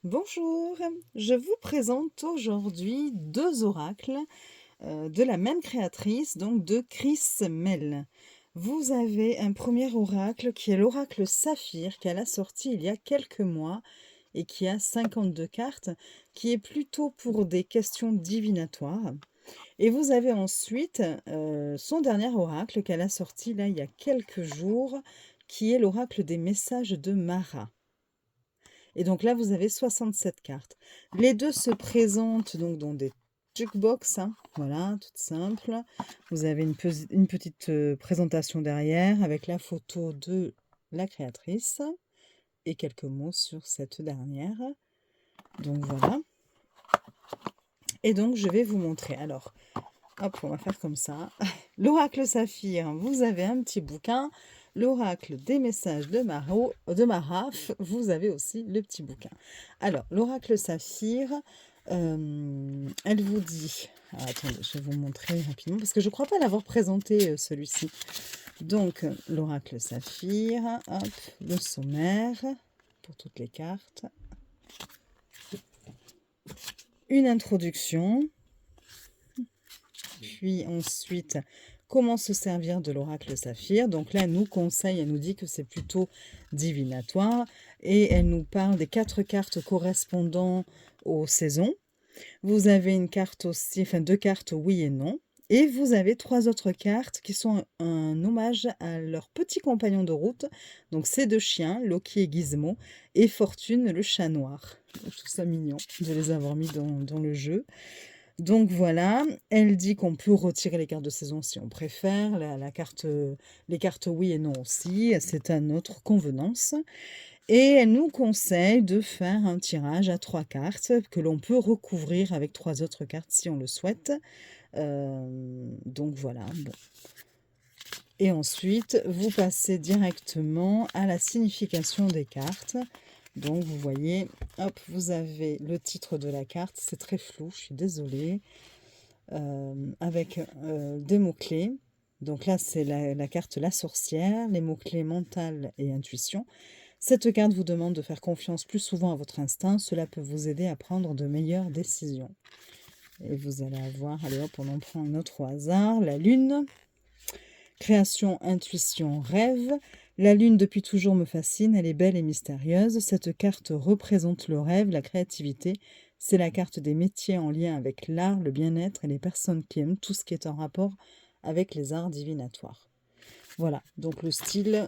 Bonjour, je vous présente aujourd'hui deux oracles de la même créatrice, donc de Chris Mell. Vous avez un premier oracle qui est l'oracle Saphir qu'elle a sorti il y a quelques mois et qui a 52 cartes, qui est plutôt pour des questions divinatoires. Et vous avez ensuite son dernier oracle qu'elle a sorti là il y a quelques jours, qui est l'oracle des messages de Mara. Et donc là, vous avez 67 cartes. Les deux se présentent donc dans des jukebox, hein, voilà, toute simple. Vous avez une petite présentation derrière avec la photo de la créatrice et quelques mots sur cette dernière. Donc voilà. Et donc, je vais vous montrer. Alors, hop, on va faire comme ça. L'oracle Saphir, vous avez un petit bouquin. L'oracle des messages de Maraf, vous avez aussi le petit bouquin. Alors, l'oracle Saphir, elle vous dit... Alors, attendez, je vais vous montrer rapidement, parce que je ne crois pas l'avoir présenté, celui-ci. Donc, l'oracle Saphir, hop, le sommaire, pour toutes les cartes. Une introduction. Puis ensuite, comment se servir de l'oracle Saphir. Donc là, elle nous conseille, elle nous dit que c'est plutôt divinatoire. Et elle nous parle des 4 cartes correspondant aux saisons. Vous avez une carte aussi, enfin 2 cartes oui et non. Et vous avez 3 autres cartes qui sont un hommage à leurs petits compagnons de route. Donc ces 2 chiens, Loki et Gizmo, et Fortune, le chat noir. Je trouve ça mignon de les avoir mis dans le jeu. Donc voilà, elle dit qu'on peut retirer les cartes de saison si on préfère, les cartes oui et non aussi, c'est à notre convenance. Et elle nous conseille de faire un tirage à 3 cartes que l'on peut recouvrir avec 3 autres cartes si on le souhaite. Donc voilà. Bon. Et ensuite, vous passez directement à la signification des cartes. Donc vous voyez, hop, vous avez le titre de la carte, c'est très flou, je suis désolée. Avec des mots-clés. Donc là, c'est la carte La Sorcière, les mots-clés mental et intuition. Cette carte vous demande de faire confiance plus souvent à votre instinct. Cela peut vous aider à prendre de meilleures décisions. Et vous allez avoir, allez hop, on en prend une autre au hasard. La Lune, création, intuition, rêve. La Lune, depuis toujours, me fascine. Elle est belle et mystérieuse. Cette carte représente le rêve, la créativité. C'est la carte des métiers en lien avec l'art, le bien-être et les personnes qui aiment tout ce qui est en rapport avec les arts divinatoires. Voilà, donc le style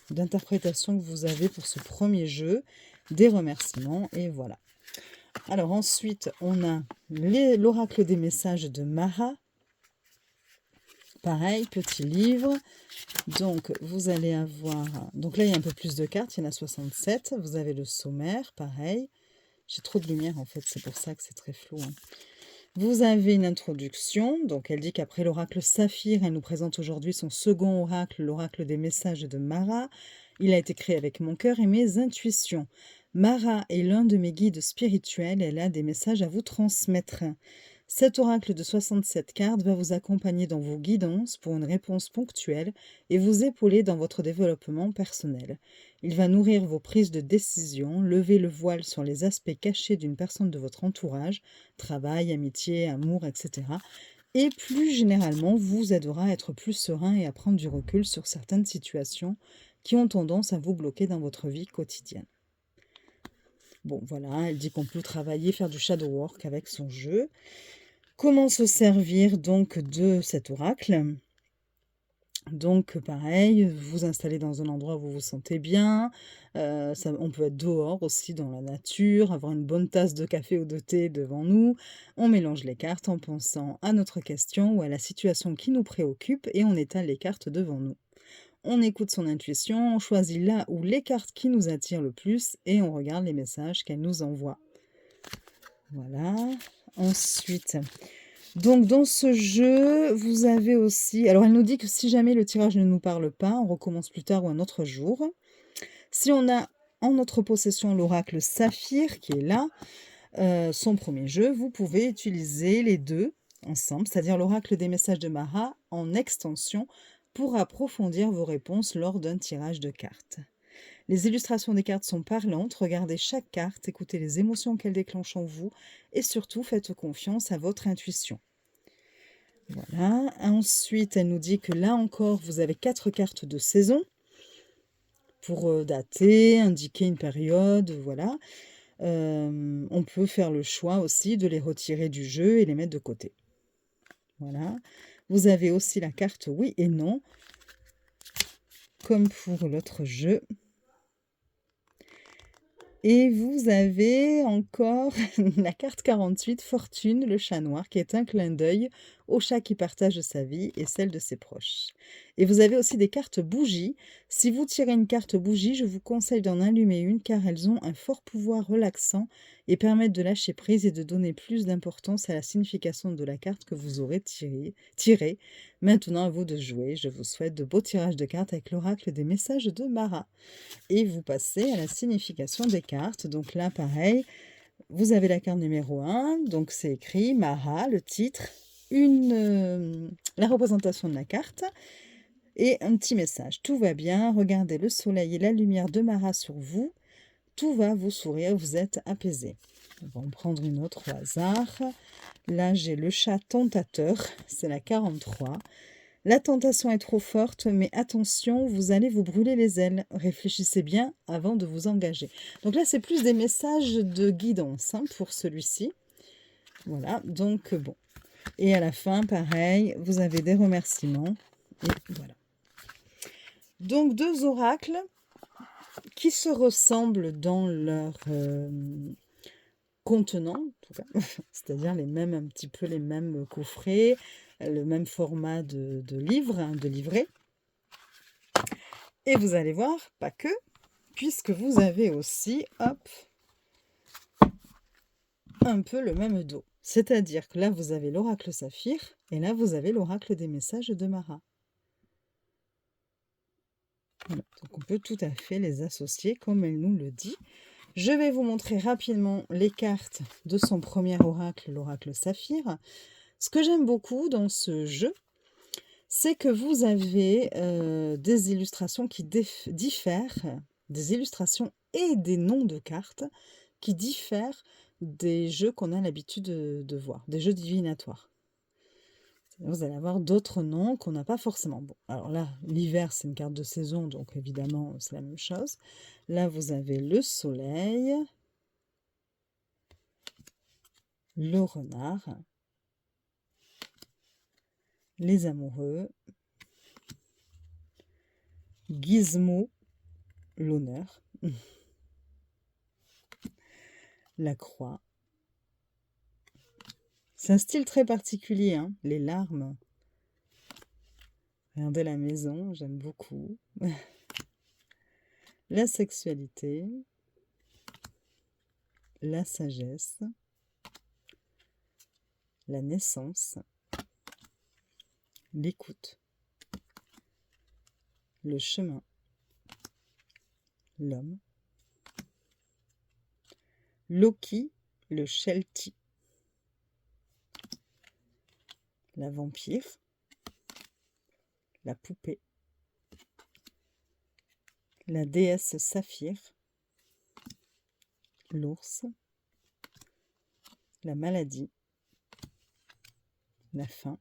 d'interprétation que vous avez pour ce premier jeu, des remerciements, et voilà. Alors ensuite, on a l'oracle des messages de Mara. Pareil, petit livre. Donc, vous allez avoir... Donc là, il y a un peu plus de cartes, il y en a 67. Vous avez le sommaire, pareil. J'ai trop de lumière, en fait, c'est pour ça que c'est très flou. Hein. Vous avez une introduction. Donc, elle dit qu'après l'oracle Saphir, elle nous présente aujourd'hui son second oracle, l'oracle des messages de Mara. Il a été créé avec mon cœur et mes intuitions. Mara est l'un de mes guides spirituels. Elle a des messages à vous transmettre. Cet oracle de 67 cartes va vous accompagner dans vos guidances pour une réponse ponctuelle et vous épauler dans votre développement personnel. Il va nourrir vos prises de décision, lever le voile sur les aspects cachés d'une personne de votre entourage, travail, amitié, amour, etc. Et plus généralement, vous aidera à être plus serein et à prendre du recul sur certaines situations qui ont tendance à vous bloquer dans votre vie quotidienne. Bon, voilà, elle dit qu'on peut travailler, faire du shadow work avec son jeu. Comment se servir donc de cet oracle? Donc pareil, vous installer dans un endroit où vous vous sentez bien, on peut être dehors aussi dans la nature, avoir une bonne tasse de café ou de thé devant nous. On mélange les cartes en pensant à notre question ou à la situation qui nous préoccupe et on étale les cartes devant nous. On écoute son intuition, on choisit là où les cartes qui nous attirent le plus et on regarde les messages qu'elle nous envoie. Voilà. Ensuite, donc dans ce jeu, vous avez aussi... Alors elle nous dit que si jamais le tirage ne nous parle pas, on recommence plus tard ou un autre jour. Si on a en notre possession l'oracle Saphir qui est là, son premier jeu, vous pouvez utiliser les deux ensemble, c'est-à-dire l'oracle des messages de Mara en extension pour approfondir vos réponses lors d'un tirage de cartes. Les illustrations des cartes sont parlantes. Regardez chaque carte, écoutez les émotions qu'elles déclenchent en vous et surtout faites confiance à votre intuition. Voilà. Ensuite, elle nous dit que là encore, vous avez 4 cartes de saison pour dater, indiquer une période, voilà. On peut faire le choix aussi de les retirer du jeu et les mettre de côté. Voilà. Vous avez aussi la carte oui et non, comme pour l'autre jeu. Et vous avez encore la carte 48, Fortune, le chat noir, qui est un clin d'œil au chat qui partage sa vie et celle de ses proches. Et vous avez aussi des cartes bougies. Si vous tirez une carte bougie, je vous conseille d'en allumer une car elles ont un fort pouvoir relaxant et permettent de lâcher prise et de donner plus d'importance à la signification de la carte que vous aurez tirée. Maintenant, à vous de jouer. Je vous souhaite de beaux tirages de cartes avec l'oracle des messages de Mara. Et vous passez à la signification des cartes. Donc là, pareil, vous avez la carte numéro 1, donc c'est écrit Mara, le titre, la représentation de la carte et un petit message. Tout va bien, regardez le soleil et la lumière de Mara sur vous. Tout va vous sourire, vous êtes apaisé. On va en prendre une autre au hasard. Là, j'ai le chat tentateur, c'est la 43. La tentation est trop forte, mais attention, vous allez vous brûler les ailes. Réfléchissez bien avant de vous engager. Donc là, c'est plus des messages de guidance pour celui-ci. Voilà, donc bon. Et à la fin, pareil, vous avez des remerciements. Et voilà. Donc 2 oracles qui se ressemblent dans leur contenant, en tout cas, c'est-à-dire un petit peu les mêmes coffrets, le même format de livre, de livret. Et vous allez voir, pas que, puisque vous avez aussi, hop, un peu le même dos. C'est-à-dire que là, vous avez l'oracle saphir, et là, vous avez l'oracle des messages de Mara. Voilà. Donc, on peut tout à fait les associer comme elle nous le dit. Je vais vous montrer rapidement les cartes de son premier oracle, l'oracle saphir. Ce que j'aime beaucoup dans ce jeu, c'est que vous avez des illustrations qui diffèrent, des illustrations et des noms de cartes qui diffèrent des jeux qu'on a l'habitude de voir, des jeux divinatoires. Vous allez avoir d'autres noms qu'on n'a pas forcément. Bon, alors là, l'hiver, c'est une carte de saison, donc évidemment, c'est la même chose. Là, vous avez le soleil, le renard, les amoureux, Gizmo, l'honneur, la croix. C'est un style très particulier, hein, les larmes. Regardez la maison, j'aime beaucoup. La sexualité, la sagesse, la naissance, l'écoute, le chemin, l'homme, Loki, le Sheltie, la vampire, la poupée, la déesse Saphir, l'ours, la maladie, la faim,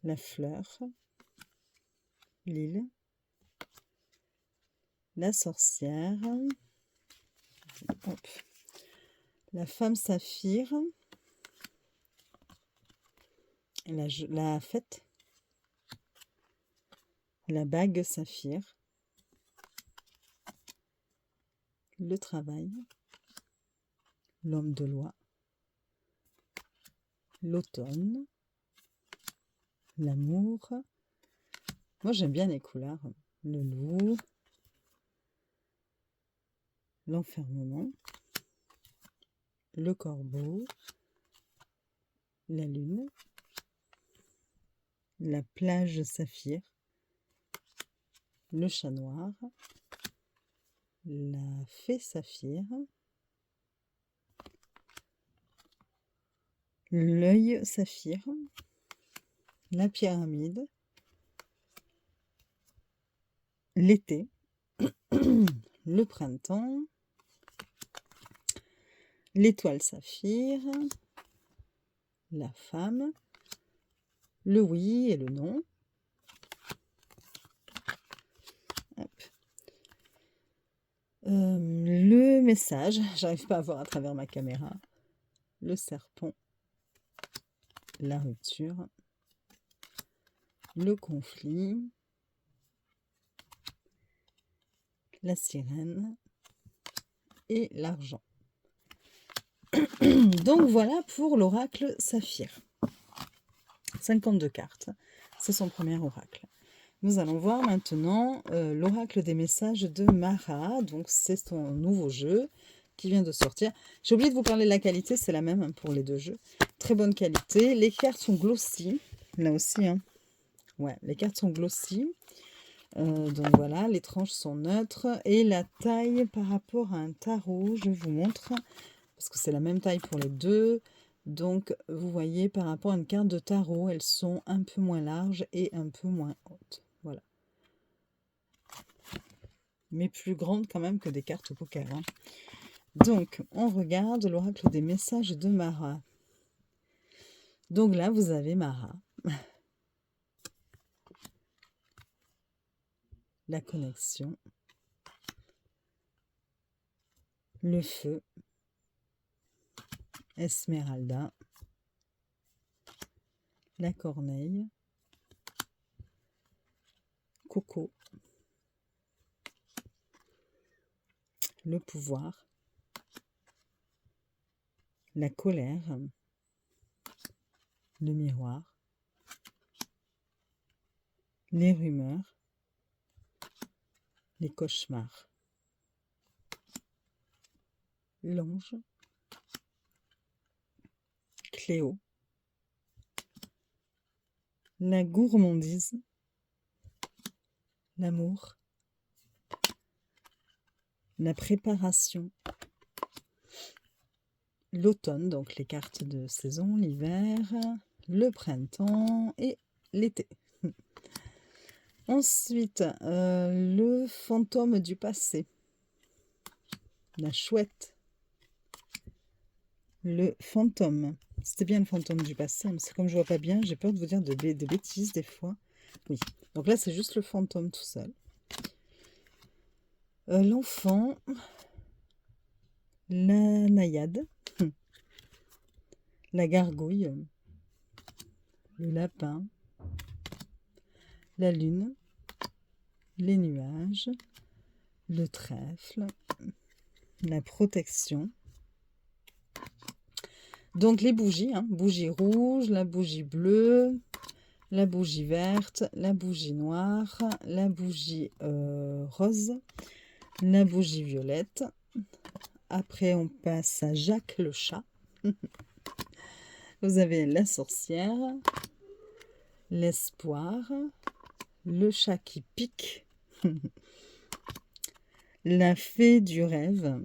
la fleur, l'île, la sorcière, hop, la femme saphir, la fête, la bague saphir, le travail, l'homme de loi, l'automne, l'amour. Moi, j'aime bien les couleurs. Le loup, l'enfermement, le corbeau, la lune, la plage saphir, le chat noir, la fée saphir, l'œil saphir, la pyramide, l'été, le printemps, l'étoile saphir, la femme, le oui et le non. Hop. Le message, j'arrive pas à voir à travers ma caméra. Le serpent, la rupture, le conflit, la sirène et l'argent. Donc voilà pour l'oracle Saphir. 52 cartes, c'est son premier oracle. Nous allons voir maintenant l'oracle des messages de Mara. Donc c'est son nouveau jeu qui vient de sortir. J'ai oublié de vous parler de la qualité, c'est la même pour les deux jeux. Très bonne qualité. Les cartes sont glossy, là aussi. Hein. Ouais, les cartes sont glossy. Donc voilà, les tranches sont neutres. Et la taille par rapport à un tarot, je vous montre, parce que c'est la même taille pour les deux. Donc vous voyez, par rapport à une carte de tarot, elles sont un peu moins larges et un peu moins hautes. Voilà. Mais plus grandes quand même que des cartes au poker. Hein. Donc, on regarde l'oracle des messages de Mara. Donc là, vous avez Mara. La connexion. Le feu. Esmeralda. La corneille. Coco. Le pouvoir. La colère. Le miroir. Les rumeurs. Les cauchemars. L'ange. Cléo. La gourmandise. L'amour. La préparation. L'automne, donc les cartes de saison, l'hiver, le printemps et l'été. Ensuite, le fantôme du passé. La chouette. Le fantôme. C'était bien le fantôme du passé, mais c'est comme je vois pas bien, j'ai peur de vous dire des bêtises des fois. Oui, donc là c'est juste le fantôme tout seul. L'enfant. La naïade. La gargouille. Le lapin. La lune. Les nuages. Le trèfle. La protection. Donc les bougies, hein, bougie rouge, la bougie bleue, la bougie verte, la bougie noire, la bougie rose, la bougie violette. Après on passe à Jacques le chat. Vous avez la sorcière, l'espoir, le chat qui pique, la fée du rêve,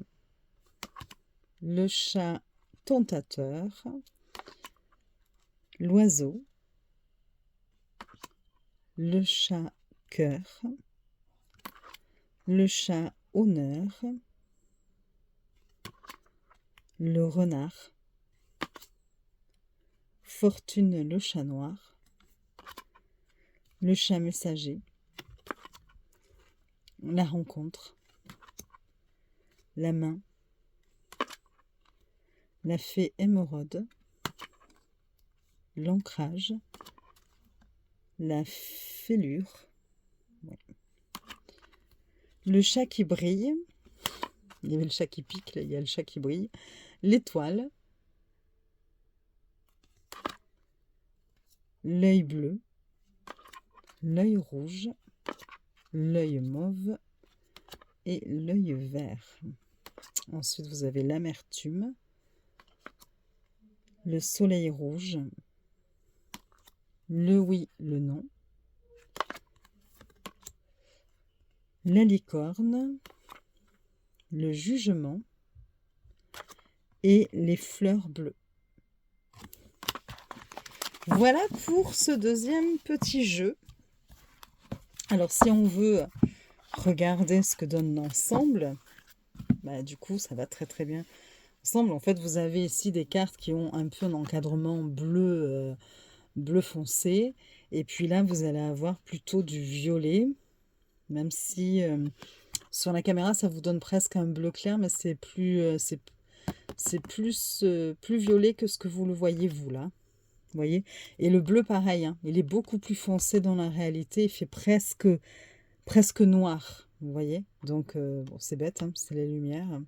le chat tentateur, l'oiseau, le chat cœur, le chat honneur, le renard, Fortune le chat noir, le chat messager, la rencontre, la main, la fée émeraude, l'ancrage, la fêlure, ouais. Le chat qui brille, il y avait le chat qui pique, là il y a le chat qui brille, l'étoile, l'œil bleu, l'œil rouge, l'œil mauve et l'œil vert. Ensuite, vous avez l'amertume, le soleil rouge, le oui, le non, la licorne, le jugement et les fleurs bleues. Voilà pour ce deuxième petit jeu. Alors, si on veut regardez ce que donne l'ensemble, bah, du coup, ça va très très bien ensemble. En fait, vous avez ici des cartes qui ont un peu un encadrement bleu, bleu foncé. Et puis là, vous allez avoir plutôt du violet, même si sur la caméra, ça vous donne presque un bleu clair, mais c'est plus violet que ce que vous le voyez, vous, là. Vous voyez? Et le bleu, pareil, hein, il est beaucoup plus foncé dans la réalité. Il fait presque noir, vous voyez? Donc, bon, c'est bête, hein, c'est les lumières.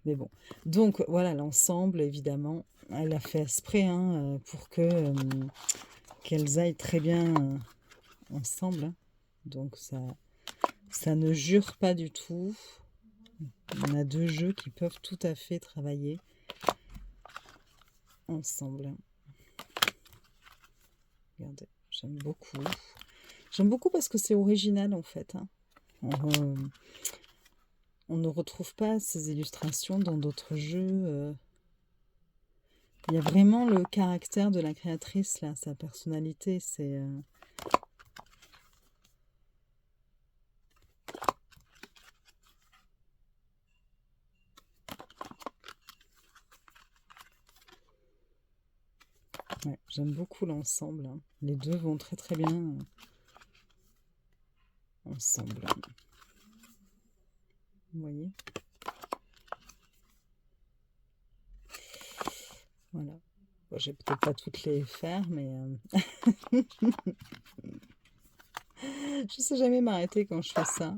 Mais bon. Donc, voilà, l'ensemble, évidemment, elle a fait exprès hein, pour qu'elles aillent très bien ensemble. Hein. Donc, ça ne jure pas du tout. On a deux jeux qui peuvent tout à fait travailler ensemble. Regardez, j'aime beaucoup. J'aime beaucoup parce que c'est original en fait. Hein. On ne retrouve pas ces illustrations dans d'autres jeux. Il y a vraiment le caractère de la créatrice là, sa personnalité. C'est ouais, j'aime beaucoup l'ensemble. Hein. Les deux vont très très bien ensemble. Vous voyez? Voilà. Bon, je vais peut-être pas toutes les faire, mais je sais jamais m'arrêter quand je fais ça.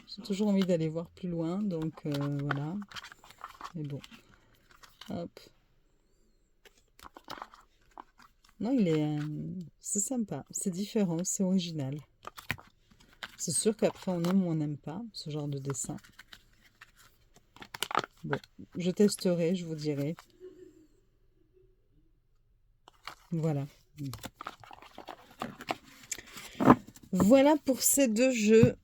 J'ai toujours envie d'aller voir plus loin, donc voilà. Mais bon. Hop. Non, c'est sympa, c'est différent, c'est original. C'est sûr qu'après on aime ou on n'aime pas ce genre de dessin. Bon, je testerai, je vous dirai. Voilà. Voilà pour ces deux jeux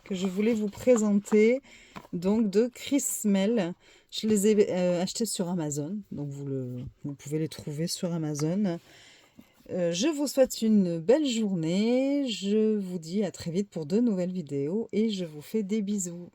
que je voulais vous présenter. Donc de Chris Mel. Je les ai achetés sur Amazon. Donc vous pouvez les trouver sur Amazon. Je vous souhaite une belle journée. Je vous dis à très vite pour de nouvelles vidéos et je vous fais des bisous.